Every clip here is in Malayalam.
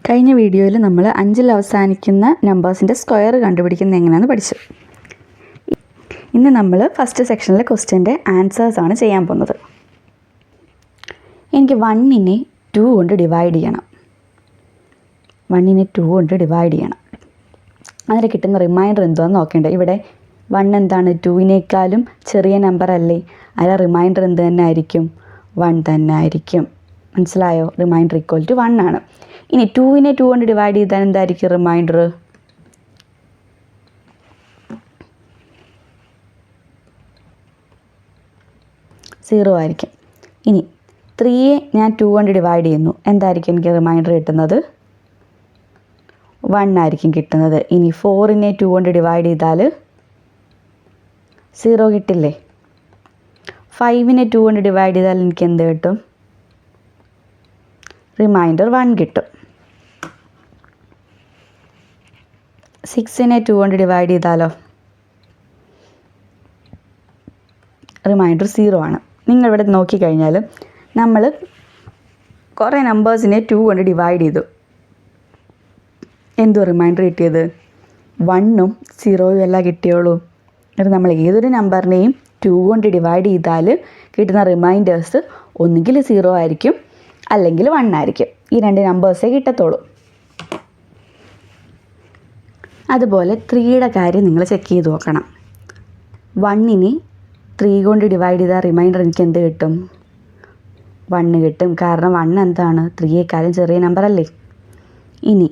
കഴിഞ്ഞ വീഡിയോയിൽ നമ്മൾ 5ൽ അവസാനിക്കുന്ന നമ്പേഴ്സിൻ്റെ സ്ക്വയർ കണ്ടുപിടിക്കുന്നത് എങ്ങനെയാണെന്ന് പഠിച്ചു. ഇന്ന് നമ്മൾ ഫസ്റ്റ് സെക്ഷനിലെ ക്വസ്റ്റ്യൻ്റെ ആൻസേഴ്സാണ് ചെയ്യാൻ പോകുന്നത്. എനിക്ക് 1നെ 2 കൊണ്ട് ഡിവൈഡ് ചെയ്യണം. 1നെ 2 കൊണ്ട് ഡിവൈഡ് ചെയ്യണം. അതിൽ കിട്ടുന്ന റിമൈൻഡർ എന്തുവാന്ന് നോക്കേണ്ടത്. ഇവിടെ 1 എന്താണ്? 2വിനേക്കാളും ചെറിയ നമ്പർ അല്ലേ? അതിലെ റിമൈൻഡർ എന്ത് തന്നെ ആയിരിക്കും? 1 തന്നെ ആയിരിക്കും. മനസ്സിലായോ? റിമൈൻഡർ ഈക്വൽ ടു 1 ആണ്. ഇനി 2വിനെ 2 കൊണ്ട് ഡിവൈഡ് ചെയ്താൽ എന്തായിരിക്കും റിമൈൻഡർ? സീറോ ആയിരിക്കും. ഇനി 3യെ ഞാൻ 2 കൊണ്ട് ഡിവൈഡ് ചെയ്യുന്നു, എന്തായിരിക്കും എനിക്ക് റിമൈൻഡർ കിട്ടുന്നത്? 1 ആയിരിക്കും കിട്ടുന്നത്. ഇനി 4നെ 2 കൊണ്ട് ഡിവൈഡ് ചെയ്താൽ 0 കിട്ടില്ലേ? 5നെ 2 കൊണ്ട് ഡിവൈഡ് ചെയ്താൽ എനിക്ക് എന്ത് കിട്ടും? റിമൈൻഡർ 1 കിട്ടും. 6നെ 2 കൊണ്ട് ഡിവൈഡ് ചെയ്താലോ? റിമൈൻഡർ 0 ആണ്. നിങ്ങളിവിടെ നോക്കിക്കഴിഞ്ഞാൽ നമ്മൾ കുറേ നമ്പേഴ്സിനെ 2 കൊണ്ട് ഡിവൈഡ് ചെയ്തു. എന്തോ റിമൈൻഡർ കിട്ടിയത്? 1ഉം 0യും എല്ലാം കിട്ടിയോളൂ. എന്നിട്ട് നമ്മൾ ഏതൊരു നമ്പറിനെയും 2 കൊണ്ട് ഡിവൈഡ് ചെയ്താൽ കിട്ടുന്ന റിമൈൻഡേഴ്സ് ഒന്നുകിൽ 0 ആയിരിക്കും, അല്ലെങ്കിൽ 1 ആയിരിക്കും. ഈ 2 നമ്പേഴ്സേ കിട്ടത്തുള്ളൂ. അതുപോലെ 3യുടെ കാര്യം നിങ്ങൾ ചെക്ക് ചെയ്ത് നോക്കണം. 1നെ 3 കൊണ്ട് ഡിവൈഡ് ചെയ്താൽ റിമൈൻഡർ എനിക്ക് എന്ത് കിട്ടും? 1 കിട്ടും. കാരണം 1 എന്താണ്? 3യേക്കാളും ചെറിയ നമ്പർ അല്ലേ? ഇനി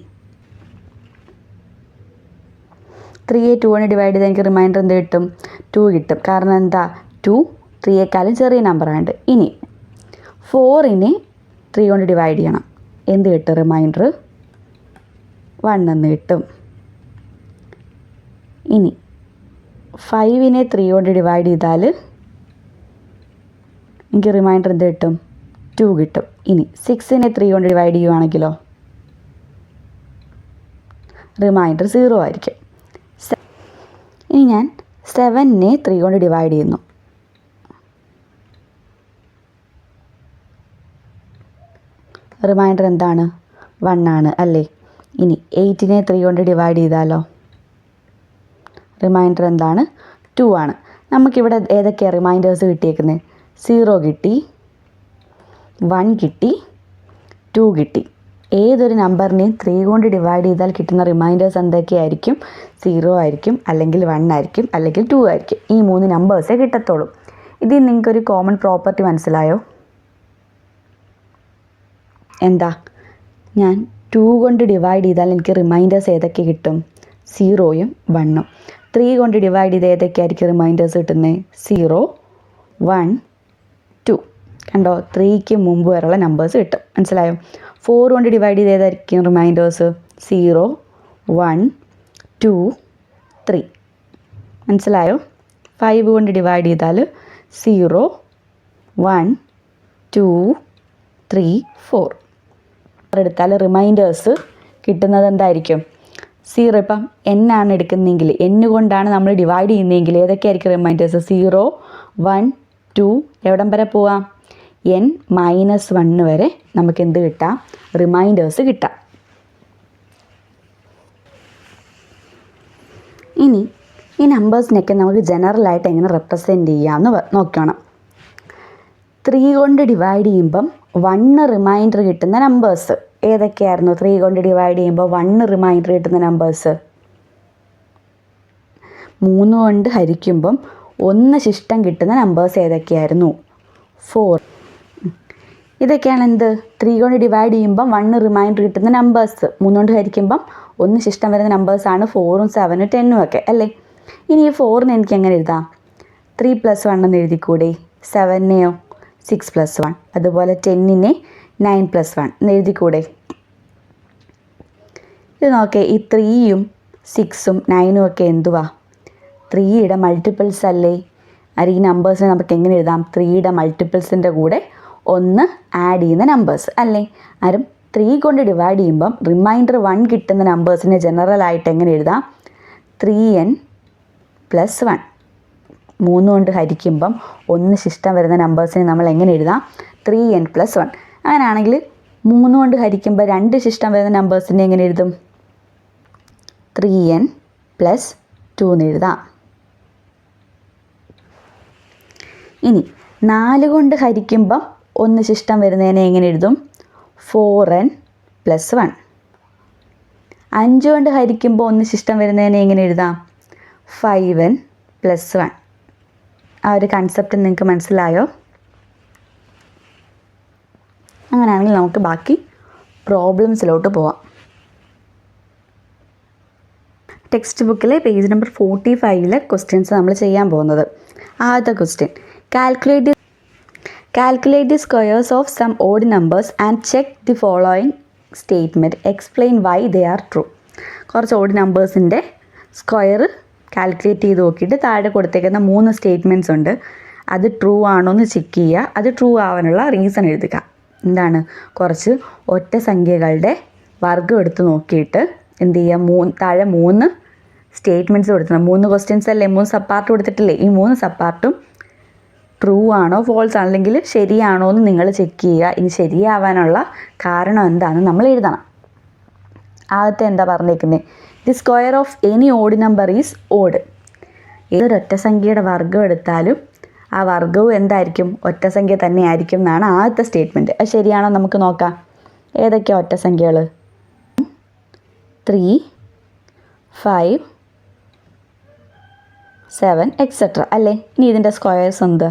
3യെ 2 കൊണ്ട് ഡിവൈഡ് ചെയ്താൽ എനിക്ക് റിമൈൻഡർ എന്ത് കിട്ടും? 2 കിട്ടും. കാരണം എന്താ? 2 3യേക്കാളും ചെറിയ നമ്പറാണ്. ഇനി 4നെ 3 കൊണ്ട് ഡിവൈഡ് ചെയ്യണം, എന്ത് കിട്ടും? റിമൈൻഡർ 1 എന്ന് കിട്ടും. ഇനി 5നെ 3 കൊണ്ട് ഡിവൈഡ് ചെയ്താൽ എനിക്ക് റിമൈൻഡർ എന്ത് കിട്ടും? 2 കിട്ടും. ഇനി 6നെ 3 കൊണ്ട് ഡിവൈഡ് ചെയ്യുവാണെങ്കിലോ റിമൈൻഡർ 0 ആയിരിക്കും. ഇനി ഞാൻ 7നെ 3 കൊണ്ട് ഡിവൈഡ് ചെയ്യുന്നു. റിമൈൻഡർ എന്താണ്? 1 ആണ് അല്ലേ? ഇനി 8നെ 3 കൊണ്ട് ഡിവൈഡ് ചെയ്താലോ? റിമൈൻഡർ എന്താണ്? 2 ആണ്. നമുക്കിവിടെ ഏതൊക്കെയാണ് റിമൈൻഡേഴ്സ് കിട്ടിയേക്കുന്നത്? 0 കിട്ടി, 1 കിട്ടി, 2 കിട്ടി. ഏതൊരു നമ്പറിനെയും 3 കൊണ്ട് ഡിവൈഡ് ചെയ്താൽ കിട്ടുന്ന റിമൈൻഡേഴ്സ് എന്തൊക്കെയായിരിക്കും? 0 ആയിരിക്കും, അല്ലെങ്കിൽ 1 ആയിരിക്കും, അല്ലെങ്കിൽ 2 ആയിരിക്കും. ഈ 3 നമ്പേഴ്സേ കിട്ടത്തുള്ളൂ. ഇതിൽ നിങ്ങൾക്കൊരു കോമൺ പ്രോപ്പർട്ടി മനസ്സിലായോ? എന്താ? ഞാൻ 2 കൊണ്ട് ഡിവൈഡ് ചെയ്താൽ എനിക്ക് റിമൈൻഡേഴ്സ് ഏതൊക്കെ കിട്ടും? 0യും 1ഉം. 3 കൊണ്ട് ഡിവൈഡ് ചെയ്ത് ഏതൊക്കെയായിരിക്കും റിമൈൻഡേഴ്സ് കിട്ടുന്നത്? 0, 1, 2. കണ്ടോ? 3ക്ക് മുമ്പ് വരെയുള്ള നമ്പേഴ്സ് കിട്ടും. മനസ്സിലായോ? 4 കൊണ്ട് ഡിവൈഡ് ചെയ്ത് ഏതായിരിക്കും റിമൈൻഡേഴ്സ്? 0, 1, 2, 3. മനസ്സിലായോ? 5 കൊണ്ട് ഡിവൈഡ് ചെയ്താൽ 0, 1, 2, 3, 4. എടുത്താൽ റിമൈൻഡേഴ്സ് കിട്ടുന്നത് എന്തായിരിക്കും? 0. ഇപ്പം n ആണ് എടുക്കുന്നതെങ്കിൽ, n കൊണ്ടാണ് നമ്മൾ ഡിവൈഡ് ചെയ്യുന്നതെങ്കിൽ ഏതൊക്കെയായിരിക്കും റിമൈൻഡേഴ്സ്? 0, 1, 2, എവിടം വരെ പോവാം? n-1 വരെ നമുക്ക് എന്ത് കിട്ടാം? റിമൈൻഡേഴ്സ് കിട്ടാം. ഇനി ഈ നമ്പേഴ്സിനൊക്കെ നമുക്ക് ജനറലായിട്ട് എങ്ങനെ റെപ്രസെൻറ്റ് ചെയ്യാമെന്ന് നോക്കണം. 3 കൊണ്ട് ഡിവൈഡ് ചെയ്യുമ്പം 1 റിമൈൻഡർ കിട്ടുന്ന നമ്പേഴ്സ് ഏതൊക്കെയായിരുന്നു? 3 കൊണ്ട് ഡിവൈഡ് ചെയ്യുമ്പോൾ 1 റിമൈൻഡർ കിട്ടുന്ന നമ്പേഴ്സ്. 3 കൊണ്ട് ഹരിക്കുമ്പം 1 ശിഷ്ടം കിട്ടുന്ന നമ്പേഴ്സ് ഏതൊക്കെയായിരുന്നു? 4. ഇതൊക്കെയാണ് എന്ത്? 3 കൊണ്ട് ഡിവൈഡ് ചെയ്യുമ്പം 1 റിമൈൻഡർ കിട്ടുന്ന നമ്പേഴ്സ്. 3 കൊണ്ട് ഹരിക്കുമ്പം 1 ശിഷ്ടം വരുന്ന നമ്പേഴ്സാണ് 4ഉം 7ഉം 10ഉം ഒക്കെ അല്ലേ? ഇനി ഈ 4നെ എനിക്ക് എങ്ങനെ എഴുതാം? 3 + 1 എന്ന് എഴുതിക്കൂടെ? 7നെയോ 6 + 1. അതുപോലെ 10നെ 9 + 1 എന്ന് എഴുതിക്കൂടെ? ഇത് നോക്കേ, ഈ 3യും 6ഉം 9ഉം ഒക്കെ എന്തുവാ? 3യുടെ മൾട്ടിപ്പിൾസ് അല്ലേ? ഈ നമ്പേഴ്സിനെ നമുക്ക് എങ്ങനെ എഴുതാം? 3യുടെ മൾട്ടിപ്പിൾസിൻ്റെ കൂടെ 1 ആഡ് ചെയ്യുന്ന നമ്പേഴ്സ് അല്ലേ? 3 കൊണ്ട് ഡിവൈഡ് ചെയ്യുമ്പം റിമൈൻഡർ 1 കിട്ടുന്ന നമ്പേഴ്സിനെ ജനറലായിട്ട് എങ്ങനെ എഴുതാം? 3n + 1. 3 കൊണ്ട് ഹരിക്കുമ്പം 1 ശിഷ്ടം വരുന്ന നമ്പേഴ്സിനെ നമ്മൾ എങ്ങനെ എഴുതാം? 3n + 1. അങ്ങനെയാണെങ്കിൽ 3 കൊണ്ട് ഹരിക്കുമ്പോൾ 2 ശിഷ്ടം വരുന്ന നമ്പേഴ്സിനെ എങ്ങനെ എഴുതും? 3n + 2 എന്ന് എഴുതാം. ഇനി 4 കൊണ്ട് ഹരിക്കുമ്പം 1 ശിഷ്ടം വരുന്നതിനെ എങ്ങനെ എഴുതും? 4n + 1. 5 കൊണ്ട് ഹരിക്കുമ്പോൾ 1 ശിഷ്ടം വരുന്നതിനെ എങ്ങനെ എഴുതാം? 5n + 1. ആ ഒരു കൺസെപ്റ്റ് നിങ്ങൾക്ക് മനസ്സിലായോ? അങ്ങനെയാണെങ്കിൽ നമുക്ക് ബാക്കി പ്രോബ്ലംസിലോട്ട് പോവാം. ടെക്സ്റ്റ് ബുക്കിലെ പേജ് നമ്പർ 45 ക്വസ്റ്റ്യൻസ് നമ്മൾ ചെയ്യാൻ പോകുന്നത്. ആദ്യത്തെ question, calculate the squares of some odd numbers and check the following statement, explain why they are true. കുറച്ച് ഓഡ് നമ്പേഴ്സിൻ്റെ സ്ക്വയർ കാൽക്കുലേറ്റ് ചെയ്ത് നോക്കിയിട്ട് താഴെ കൊടുത്തേക്കുന്ന 3 സ്റ്റേറ്റ്മെൻറ്റ്സ് ഉണ്ട്. അത് ട്രൂ ആണോ എന്ന് ചെക്ക് ചെയ്യുക. അത് ട്രൂ ആവാനുള്ള റീസൺ എഴുതുക. എന്താണ്? കുറച്ച് ഒറ്റ സംഖ്യകളുടെ വർഗ്ഗം എടുത്ത് നോക്കിയിട്ട് എന്ത് ചെയ്യുക? താഴെ 3 സ്റ്റേറ്റ്മെൻറ്റ്സ് കൊടുക്കണം. 3 ക്വസ്റ്റ്യൻസ് അല്ലേ, 3 സബ്പാർട്ട് കൊടുത്തിട്ടില്ലേ? ഈ 3 സബ്പാർട്ടും ട്രൂ ആണോ ഫോൾസ് ആണോ അല്ലെങ്കിൽ ശരിയാണോ എന്ന് നിങ്ങൾ ചെക്ക് ചെയ്യുക. ഇനി ശരിയാവാനുള്ള കാരണം എന്താണെന്ന് നമ്മൾ എഴുതണം. ആദ്യത്തെ എന്താ പറഞ്ഞേക്കുന്നത്? The square of any odd number is odd. ഏതൊരൊറ്റ സംഖ്യയുടെ വർഗ്ഗം എടുത്താലും ആ വർഗ്ഗവും എന്തായിരിക്കും? ഒറ്റ സംഖ്യ തന്നെ ആയിരിക്കും എന്നാണ് ആദ്യത്തെ സ്റ്റേറ്റ്മെൻറ്റ്. അത് ശരിയാണോ നമുക്ക് നോക്കാം. ഏതൊക്കെയാണ് ഒറ്റ സംഖ്യകൾ? 3, 5, 7 എക്സെട്ര അല്ലേ. ഇനി ഇതിൻ്റെ സ്ക്വയേഴ്സ് എന്ത്?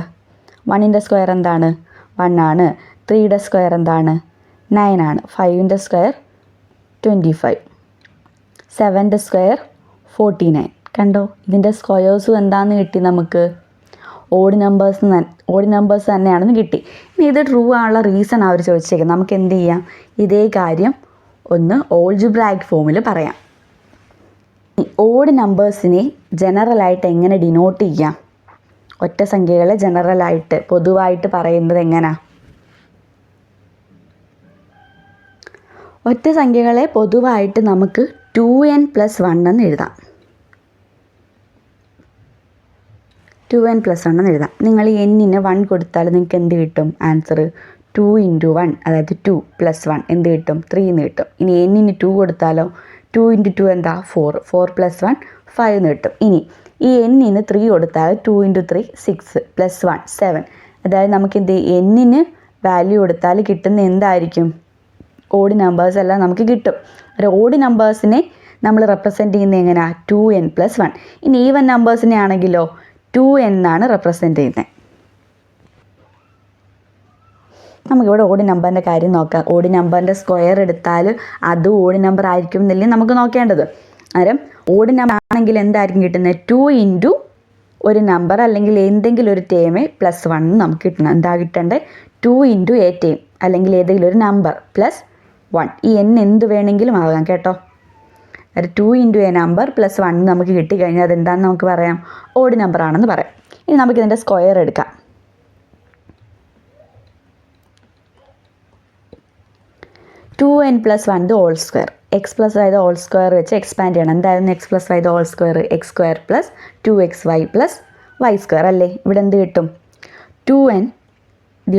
1ൻ്റെ സ്ക്വയർ എന്താണ്? 1 ആണ്. 3യുടെ സ്ക്വയർ എന്താണ്? 9 ആണ്. 5ൻ്റെ സ്ക്വയർ 25. 7ൻ്റെ സ്ക്വയർ 49. കണ്ടോ? ഇതിൻ്റെ സ്ക്വയേഴ്സും എന്താണെന്ന് കിട്ടി നമുക്ക്? ഓഡ് നമ്പേഴ്സ് തന്നെയാണെന്ന് കിട്ടി. ഇനി ഇത് ട്രൂ ആണുള്ള റീസൺ അവർ ചോദിച്ചേക്കുന്നത്. നമുക്ക് എന്ത് ചെയ്യാം? ഇതേ കാര്യം ഒന്ന് ഓൾജിബ്രായിക് ഫോമിൽ പറയാം. ഓഡ് നമ്പേഴ്സിനെ ജനറലായിട്ട് എങ്ങനെ ഡിനോട്ട് ചെയ്യാം? ഒറ്റ സംഖ്യകളെ ജനറലായിട്ട് പൊതുവായിട്ട് പറയുന്നത് എങ്ങനെയാ? ഒറ്റ സംഖ്യകളെ പൊതുവായിട്ട് നമുക്ക് 2n + 1 എന്ന് എഴുതാം. 2n + 1 എന്ന് എഴുതാം. നിങ്ങൾ ഈ n-ന് 1 കൊടുത്താൽ നിങ്ങൾക്ക് എന്ത് കിട്ടും? ആൻസർ 2 × 1, അതായത് 2 + 1 എന്ത് കിട്ടും? 3 എന്ന് കിട്ടും. ഇനി n-ന് 2 കൊടുത്താലോ? 2 × 2 എന്താ? 4. 4 + 1 5 എന്ന് കിട്ടും. ഇനി ഈ n-ന് 3 കൊടുത്താൽ 2 × 3 6 + 1 7. അതായത് നമുക്ക് എന്ത് n-ന് വാല്യൂ കൊടുത്താൽ കിട്ടുന്ന എന്തായിരിക്കും? ഓഡ് നമ്പേഴ്സ് എല്ലാം നമുക്ക് കിട്ടും. ഒരു ഓഡ് നമ്പേഴ്സിനെ നമ്മൾ റെപ്രസെൻറ്റ് ചെയ്യുന്നത് എങ്ങനെയാണ്? 2n + 1. ഇനി ഈവൻ നമ്പേഴ്സിനെ ആണെങ്കിലോ 2n എന്നാണ് റെപ്രസെൻറ്റ് ചെയ്യുന്നത്. നമുക്കിവിടെ ഓഡ് നമ്പറിൻ്റെ കാര്യം നോക്കാം. ഓഡ് നമ്പറിൻ്റെ സ്ക്വയർ എടുത്താൽ അതും ഓഡ് നമ്പർ ആയിരിക്കും എന്നല്ലേ നമുക്ക് നോക്കേണ്ടത്. അന്നേരം ഓഡ് നമ്പർ ആണെങ്കിൽ എന്തായിരിക്കും കിട്ടുന്നത്? 2 × ഒരു നമ്പർ അല്ലെങ്കിൽ എന്തെങ്കിലും ഒരു ടേമേ +1 നമുക്ക് കിട്ടണം. എന്താ കിട്ടേണ്ടത്? 2 × a ടേം അല്ലെങ്കിൽ ഏതെങ്കിലും ഒരു നമ്പർ +1. ഈ n എന്ത് വേണമെങ്കിലും ആകാം കേട്ടോ. അത് 2 × a നമ്പർ +1 നമുക്ക് കിട്ടിക്കഴിഞ്ഞാൽ അതെന്താണെന്ന് നമുക്ക് പറയാം? ഓഡ് നമ്പർ ആണെന്ന് പറയാം. ഇനി നമുക്കിതിൻ്റെ സ്ക്വയർ എടുക്കാം. 2n + 1 whole square. x + y whole square വെച്ച് എക്സ്പാൻഡ് ചെയ്യണം. എന്തായിരുന്നു x + y whole square? x² + 2xy + y² അല്ലേ. ഇവിടെ എന്ത് കിട്ടും? 2n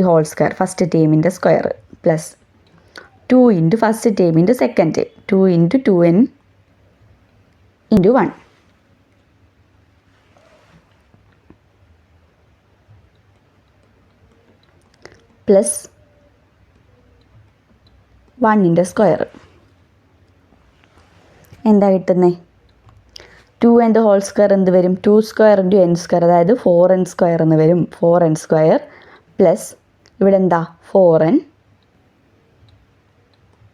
ഹോൾ സ്ക്വയർ ഫസ്റ്റ് ടേമിൻ്റെ സ്ക്വയർ പ്ലസ് 2 × ഫസ്റ്റ് ടേമിൻ്റെ സെക്കൻഡ് ടേം 2 × 2n × 1 പ്ലസ് 1ൻ്റെ സ്ക്വയർ. എന്താ കിട്ടുന്നത്? 2n ഹോൾ സ്ക്വയർ എന്ത് വരും? 2² × n², അതായത് 4n² എന്ന് വരും. 4n² പ്ലസ് ഇവിടെ എന്താ? 4n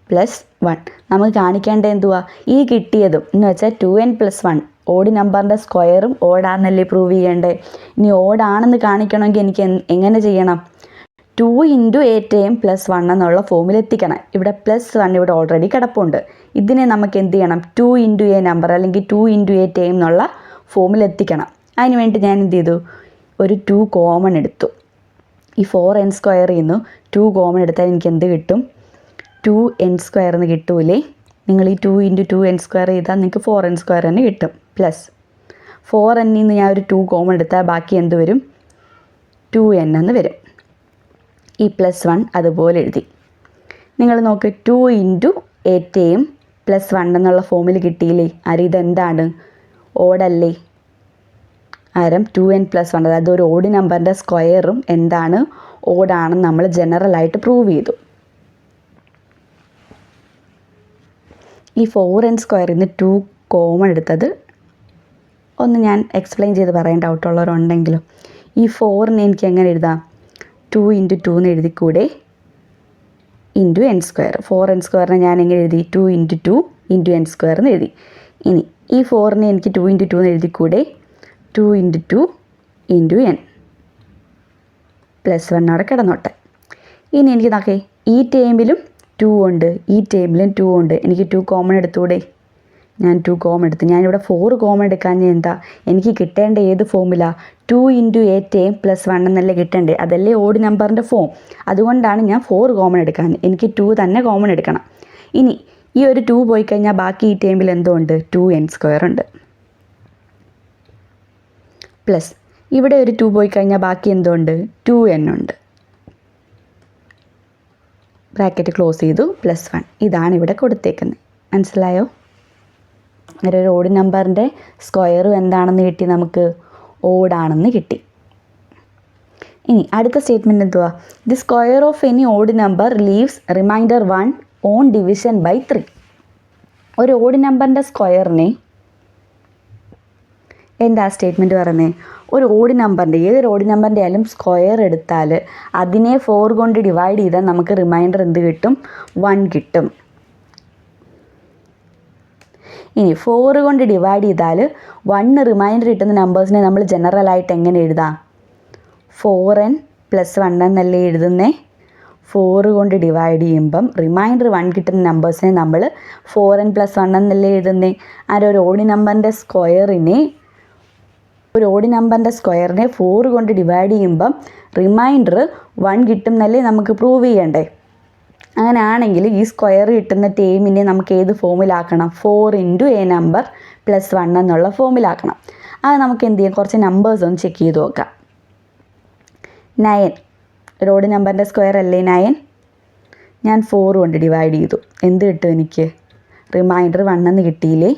+ 1. നമുക്ക് കാണിക്കേണ്ടത് എന്തുവാ? ഈ കിട്ടിയതും എന്ന് വെച്ചാൽ 2n + 1 ഓഡ് നമ്പറിൻ്റെ സ്ക്വയറും ഓടാണെന്നല്ലേ പ്രൂവ് ചെയ്യേണ്ടത്. ഇനി ഓടാണെന്ന് കാണിക്കണമെങ്കിൽ എനിക്ക് എങ്ങനെ ചെയ്യണം? 2 × a ടേം +1 എന്നുള്ള ഫോമിൽ എത്തിക്കണം. ഇവിടെ +1 ഇവിടെ ഓൾറെഡി കിടപ്പുണ്ട്. ഇതിനെ നമുക്ക് എന്ത് ചെയ്യണം? 2 × a നമ്പർ അല്ലെങ്കിൽ 2 × a ടേം എന്നുള്ള ഫോമിൽ എത്തിക്കണം. അതിന് വേണ്ടി ഞാൻ എന്ത് ചെയ്തു? ഒരു 2 കോമൺ എടുത്തു. ഈ 4n² നിന്ന് 2 കോമൺ എടുത്താൽ എനിക്ക് എന്ത് കിട്ടും? 2n² എന്ന് കിട്ടൂലേ. നിങ്ങൾ ഈ 2 × 2n² ചെയ്താൽ നിങ്ങൾക്ക് 4n² തന്നെ കിട്ടും. പ്ലസ് 4n നിന്ന് ഞാൻ ഒരു 2 കോമൺ എടുത്താൽ ബാക്കി എന്ത് വരും? 2n എന്ന് വരും. ഈ +1 അതുപോലെ എഴുതി. നിങ്ങൾ നോക്ക് 2 ഇൻറ്റു 8m പ്ലസ് 1 എന്നുള്ള ഫോമിൽ കിട്ടിയില്ലേ? ഇതെന്താണ്? ഓഡല്ലേ? ആരം 2n പ്ലസ് 1, അതായത് ഒരു ഓഡ് നമ്പറിൻ്റെ സ്ക്വയറും എന്താണ്? ഓഡാണെന്ന് നമ്മൾ ജനറലായിട്ട് പ്രൂവ് ചെയ്തു. ഈ 4n സ്ക്വയറിൽ നിന്ന് 2 കോമൺ എടുത്തത് ഒന്ന് ഞാൻ എക്സ്പ്ലെയിൻ ചെയ്ത് പറയാൻ ഡൗട്ടുള്ളവരുണ്ടെങ്കിലും, ഈ 4നെ എനിക്ക് എങ്ങനെ എഴുതാം? 2 ഇൻറ്റു 2 എന്ന് എഴുതിക്കൂടെ? Into n square. 4n സ്ക്വയറിനെ ഞാൻ എങ്ങനെ എഴുതി? 2 ഇൻറ്റു 2 ഇൻറ്റു n സ്ക്വയർ എന്ന് എഴുതി. ഇനി ഈ 4നെ എനിക്ക് 2 ഇൻറ്റു 2 എന്ന് എഴുതിക്കൂടെ? 2 ഇൻറ്റു 2 ഇൻറ്റു n പ്ലസ് 1 അവിടെ കിടന്നോട്ടെ. ഇനി എനിക്ക് നോക്കേ, ഈ ടേമിലും 2 ഉണ്ട്, ഈ ടേമിലും 2 ഉണ്ട്. എനിക്ക് 2 കോമൺ എടുത്തൂടെ? ഞാൻ 2 കോമൺ എടുത്തു. ഞാനിവിടെ 4 കോമൺ എടുക്കാൻ എന്താ എനിക്ക് കിട്ടേണ്ട? ഏത് ഫോമില? 2 ഇൻറ്റു 8m പ്ലസ് 1 എന്നല്ലേ കിട്ടേണ്ടേ? അതല്ലേ ഓഡ് നമ്പറിൻ്റെ ഫോം. അതുകൊണ്ടാണ് ഞാൻ 4 കോമൺ എടുക്കാൻ. എനിക്ക് 2 തന്നെ കോമൺ എടുക്കണം. ഇനി ഈ ഒരു 2 പോയി കഴിഞ്ഞാൽ ബാക്കി ഈ ടേമിൽ എന്തോ ഉണ്ട്? 2n സ്ക്വയർ ഉണ്ട്. പ്ലസ് ഇവിടെ ഒരു 2 പോയി കഴിഞ്ഞാൽ ബാക്കി എന്തോ ഉണ്ട്? 2n ഉണ്ട്. ബ്രാക്കറ്റ് ക്ലോസ് ചെയ്തു. പ്ലസ് 1 ഇതാണ് ഇവിടെ കൊടുത്തേക്കുന്നത്. മനസ്സിലായോ? ഒരു ഓഡ് നമ്പറിൻ്റെ സ്ക്വയറും എന്താണെന്ന് കിട്ടി നമുക്ക്? ഓഡാണെന്ന് കിട്ടി. ഇനി അടുത്ത സ്റ്റേറ്റ്മെൻറ്റ് എന്തുവാ? The square of any odd number leaves remainder 1 on division by 3. ഒരു ഓഡ് നമ്പറിൻ്റെ സ്ക്വയറിനെ എന്താ സ്റ്റേറ്റ്മെൻറ്റ് പറയുന്നത്? ഒരു ഓഡ് നമ്പറിൻ്റെ, ഏതൊരു ഓഡ് നമ്പറിൻ്റെ ആയാലും സ്ക്വയർ എടുത്താൽ അതിനെ 4 കൊണ്ട് ഡിവൈഡ് ചെയ്താൽ നമുക്ക് റിമൈൻഡർ എന്ത് കിട്ടും? 1 കിട്ടും. ഇനി 4 കൊണ്ട് ഡിവൈഡ് ചെയ്താൽ 1 റിമൈൻഡർ കിട്ടുന്ന നമ്പേഴ്സിനെ നമ്മൾ ജനറലായിട്ട് എങ്ങനെ എഴുതാം? 4n പ്ലസ് 1 എന്നല്ലേ എഴുതുന്നേ? 4 കൊണ്ട് ഡിവൈഡ് ചെയ്യുമ്പം റിമൈൻഡർ 1 കിട്ടുന്ന നമ്പേഴ്സിനെ നമ്മൾ 4n പ്ലസ് 1 എന്നല്ലേ എഴുതുന്നേ? ഒരു ഓഡ് നമ്പറിൻ്റെ സ്ക്വയറിനെ 4 കൊണ്ട് ഡിവൈഡ് ചെയ്യുമ്പം റിമൈൻഡർ 1 കിട്ടും എന്നല്ലേ നമുക്ക് പ്രൂവ് ചെയ്യണ്ടേ? അങ്ങനെ ആണെങ്കിൽ ഈ സ്ക്വയർ കിട്ടുന്ന ടേമിനെ നമുക്ക് ഏത് ഫോമിലാക്കണം? 4 ഇൻറ്റു എ നമ്പർ പ്ലസ് 1 എന്നുള്ള ഫോമിലാക്കണം. അത് നമുക്ക് എന്ത് ചെയ്യാം? കുറച്ച് നമ്പേഴ്സ് ഒന്ന് ചെക്ക് ചെയ്ത് നോക്കാം. 9 ഒരു ഓഡ് നമ്പറിൻ്റെ സ്ക്വയർ അല്ലേ 9? ഞാൻ 4 കൊണ്ട് ഡിവൈഡ് ചെയ്തു. എന്ത് കിട്ടും എനിക്ക്? റിമൈൻഡർ 1 എന്ന് കിട്ടിയില്ലേ?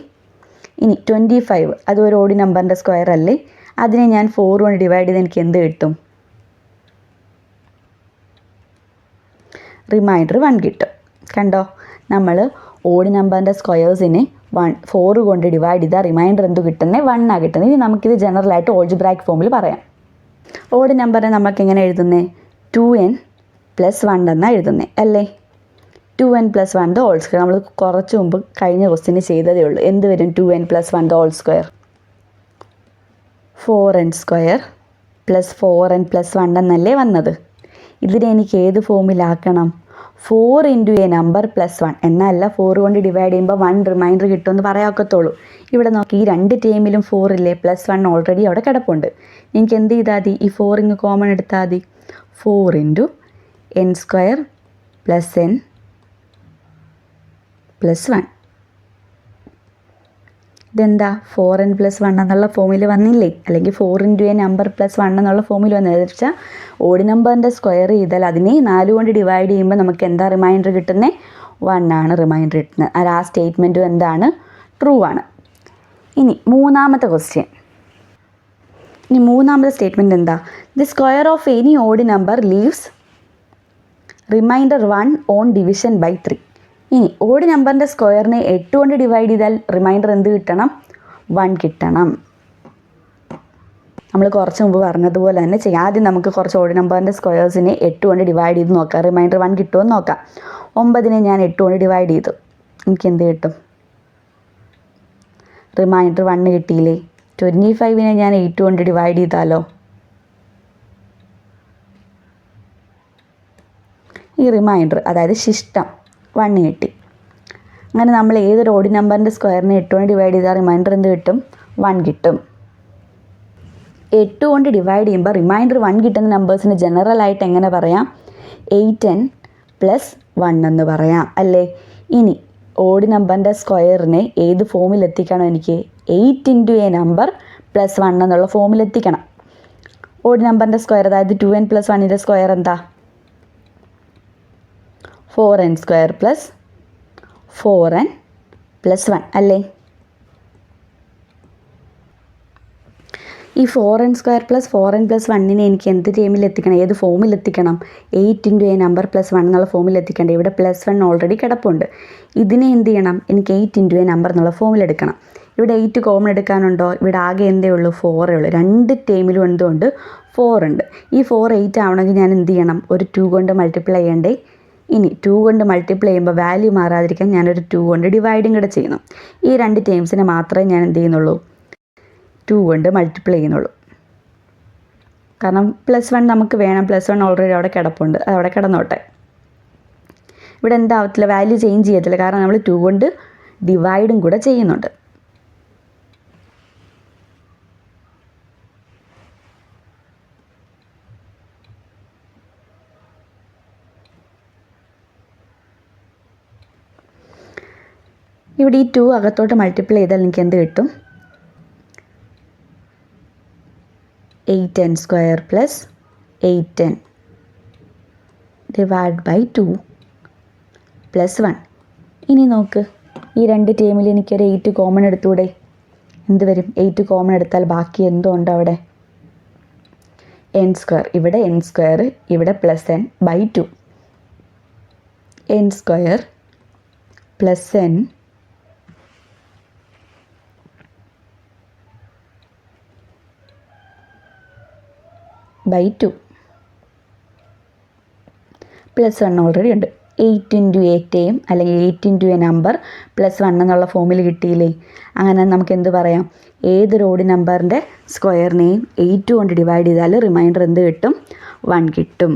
ഇനി 25 അത് ഒരു ഓഡ് നമ്പറിൻ്റെ സ്ക്വയർ അല്ലേ? അതിനെ ഞാൻ 4 കൊണ്ട് ഡിവൈഡ് ചെയ്ത് എനിക്ക് എന്ത് കിട്ടും? റിമൈൻഡർ 1 കിട്ടും. കണ്ടോ? നമ്മൾ ഓഡ് നമ്പറിൻ്റെ സ്ക്വയേഴ്സിനെ 4 കൊണ്ട് ഡിവൈഡ് ചെയ്താൽ റിമൈൻഡർ എന്ത് കിട്ടുന്നത്? 1 കിട്ടുന്നത്. ഇനി നമുക്കിത് ജനറലായിട്ട് ഓൾജിബ്രായിക് ഫോമിൽ പറയാം. ഓഡ് നമ്പറിനെ നമുക്ക് എങ്ങനെ എഴുതുന്നത്? 2n പ്ലസ് 1 എന്നാണ് എഴുതുന്നത് അല്ലേ? 2n plus 1 whole square. നമ്മൾ കുറച്ച് മുമ്പ് കഴിഞ്ഞ ക്വസ്റ്റിന് ചെയ്തതേ ഉള്ളൂ. എന്ത് വരും? 2n plus 1 whole square 4n square plus 4n plus 1 എന്നല്ലേ വന്നത്? ഇതിനെ എനിക്ക് ഏത് ഫോമിലാക്കണം? 4 ഇൻറ്റു എ നമ്പർ പ്ലസ് 1 എന്നല്ല 4 കൊണ്ട് ഡിവൈഡ് ചെയ്യുമ്പോൾ 1 റിമൈൻഡർ കിട്ടുമെന്ന് പറയാക്കത്തുള്ളൂ. ഇവിടെ നോക്കി, ഈ രണ്ട് ടേമിലും 4 ഇല്ലേ? പ്ലസ് 1 ഓൾറെഡി അവിടെ കിടപ്പുണ്ട്. എനിക്ക് എന്ത് ചെയ്താൽ മതി? ഈ 4 ഇങ്ങ് കോമൺ എടുത്താൽ മതി. 4 into n square plus n plus 1. ഇതെന്താ? 4n പ്ലസ് 1 എന്നുള്ള ഫോമിൽ വന്നില്ലേ? അല്ലെങ്കിൽ 4 ഇൻറ്റു എ നമ്പർ പ്ലസ് 1 എന്നുള്ള ഫോമിൽ വന്നത് വെച്ചാൽ ഓഡ് നമ്പറിൻ്റെ സ്ക്വയർ ചെയ്താൽ അതിനെ 4 കൊണ്ട് ഡിവൈഡ് ചെയ്യുമ്പോൾ നമുക്ക് എന്താ റിമൈൻഡർ കിട്ടുന്നത്? 1 ആണ് റിമൈൻഡർ കിട്ടുന്നത്. ആ സ്റ്റേറ്റ്മെൻറ്റും എന്താണ്? ട്രൂ ആണ്. ഇനി മൂന്നാമത്തെ ക്വസ്റ്റ്യൻ. ഇനി മൂന്നാമത്തെ സ്റ്റേറ്റ്മെൻറ്റ് എന്താ? The square of any odd number leaves remainder 1 on division by 3. ഇനി ഓഡ് നമ്പറിൻ്റെ സ്ക്വയറിനെ 8 കൊണ്ട് ഡിവൈഡ് ചെയ്താൽ റിമൈൻഡർ എന്ത് കിട്ടണം? 1 കിട്ടണം. നമ്മൾ കുറച്ച് മുമ്പ് പറഞ്ഞതുപോലെ തന്നെ ചെയ്യാം. ആദ്യം നമുക്ക് കുറച്ച് ഓഡ് നമ്പറിൻ്റെ സ്ക്വയേഴ്സിനെ 8 കൊണ്ട് ഡിവൈഡ് ചെയ്ത് നോക്കാം. റിമൈൻഡർ 1 കിട്ടുമെന്ന് നോക്കാം. 9നെ ഞാൻ 8 കൊണ്ട് ഡിവൈഡ് ചെയ്തു. എനിക്ക് എന്ത് കിട്ടും? റിമൈൻഡർ 1 കിട്ടിയില്ലേ? 25നെ ഞാൻ 8 കൊണ്ട് ഡിവൈഡ് ചെയ്താലോ? ഈ റിമൈൻഡർ, അതായത് ശിഷ്ടം 1 കിട്ടി. അങ്ങനെ നമ്മൾ ഏതൊരു ഓഡ് നമ്പറിൻ്റെ സ്ക്വയറിനെ 8 കൊണ്ട് ഡിവൈഡ് ചെയ്താൽ റിമൈൻഡർ എന്ത് കിട്ടും? 1 കിട്ടും. 8 കൊണ്ട് ഡിവൈഡ് ചെയ്യുമ്പോൾ റിമൈൻഡർ 1 കിട്ടുന്ന നമ്പേഴ്സിന് ജനറലായിട്ട് എങ്ങനെ പറയാം? 8n പ്ലസ് 1 എന്ന് പറയാം അല്ലേ? ഇനി ഓഡ് നമ്പറിൻ്റെ സ്ക്വയറിനെ ഏത് ഫോമിൽ എത്തിക്കണം? എനിക്ക് 8 ഇൻറ്റു എ നമ്പർ പ്ലസ് 1 എന്നുള്ള ഫോമിൽ എത്തിക്കണം. ഓഡ് നമ്പറിൻ്റെ സ്ക്വയർ, അതായത് 2n പ്ലസ് 1ൻ്റെ സ്ക്വയർ എന്താ? 4n² പ്ലസ് 4n പ്ലസ് 1 അല്ലേ? ഈ 4n² പ്ലസ് 4n പ്ലസ് 1നെ എനിക്ക് എന്ത് ടേമിൽ എത്തിക്കണം, ഏത് ഫോമിൽ എത്തിക്കണം? 8 × a നമ്പർ പ്ലസ് 1 എന്നുള്ള ഫോമിൽ എത്തിക്കേണ്ടത്. ഇവിടെ പ്ലസ് 1 ഓൾറെഡി കിടപ്പുണ്ട്. ഇതിനെ എന്ത് ചെയ്യണം? എനിക്ക് 8 × a നമ്പർ എന്നുള്ള ഫോമിൽ എടുക്കണം. ഇവിടെ 8 കോമൺ എടുക്കാനുണ്ടോ? ഇവിടെ ആകെ എന്തേ ഉള്ളൂ? 4 ഉള്ളൂ. രണ്ട് ടേമിലും എന്തുകൊണ്ട്? 4 ഉണ്ട്. ഈ 4 8 ആവണമെങ്കിൽ ഞാൻ എന്ത് ചെയ്യണം? ഒരു 2 കൊണ്ട് മൾട്ടിപ്ലൈ ചെയ്യണ്ടേ? ഇനി 2 കൊണ്ട് മൾട്ടിപ്ലൈ ചെയ്യുമ്പോൾ വാല്യൂ മാറാതിരിക്കാൻ ഞാനൊരു 2 കൊണ്ട് ഡിവൈഡും കൂടെ ചെയ്യുന്നു. ഈ രണ്ട് ടേംസിനെ മാത്രമേ ഞാൻ എന്ത് ചെയ്യുന്നുള്ളൂ? 2 കൊണ്ട് മൾട്ടിപ്ലൈ ചെയ്യുന്നുള്ളൂ. കാരണം പ്ലസ് 1 നമുക്ക് വേണം. പ്ലസ് 1 ഓൾറെഡി അവിടെ കിടപ്പുണ്ട്, അത് അവിടെ കിടന്നോട്ടെ. ഇവിടെ എന്താവത്തില്ല, വാല്യൂ ചേഞ്ച് ചെയ്യത്തില്ല, കാരണം നമ്മൾ 2 കൊണ്ട് ഡിവൈഡും കൂടെ ചെയ്യുന്നുണ്ട്. ഇവിടെ ഈ 2 അകത്തോട്ട് മൾട്ടിപ്ലൈ ചെയ്താൽ എനിക്ക് എന്ത് കിട്ടും? 8n² plus 8n divide by 2 plus 1. ഇനി നോക്ക്, ഈ രണ്ട് ടേമിൽ എനിക്കൊരു 8 കോമൺ എടുത്തൂടെ? എന്ത് വരും? 8 കോമൺ എടുത്താൽ ബാക്കി എന്തോ ഉണ്ട് അവിടെ? n². ഇവിടെ n², ഇവിടെ plus n by 2. n² plus n by 2 plus 1 already ഉണ്ട്. 8 × a ടേം അല്ലെങ്കിൽ 8 × a നമ്പർ പ്ലസ് 1 എന്നുള്ള ഫോമിൽ കിട്ടിയില്ലേ? അങ്ങനെ നമുക്ക് എന്ത് പറയാം? ഏതൊരു ഓഡ് നമ്പറിൻ്റെ സ്ക്വയറിനെയും 8 കൊണ്ട് ഡിവൈഡ് ചെയ്താൽ റിമൈൻഡർ എന്ത് കിട്ടും? 1 കിട്ടും.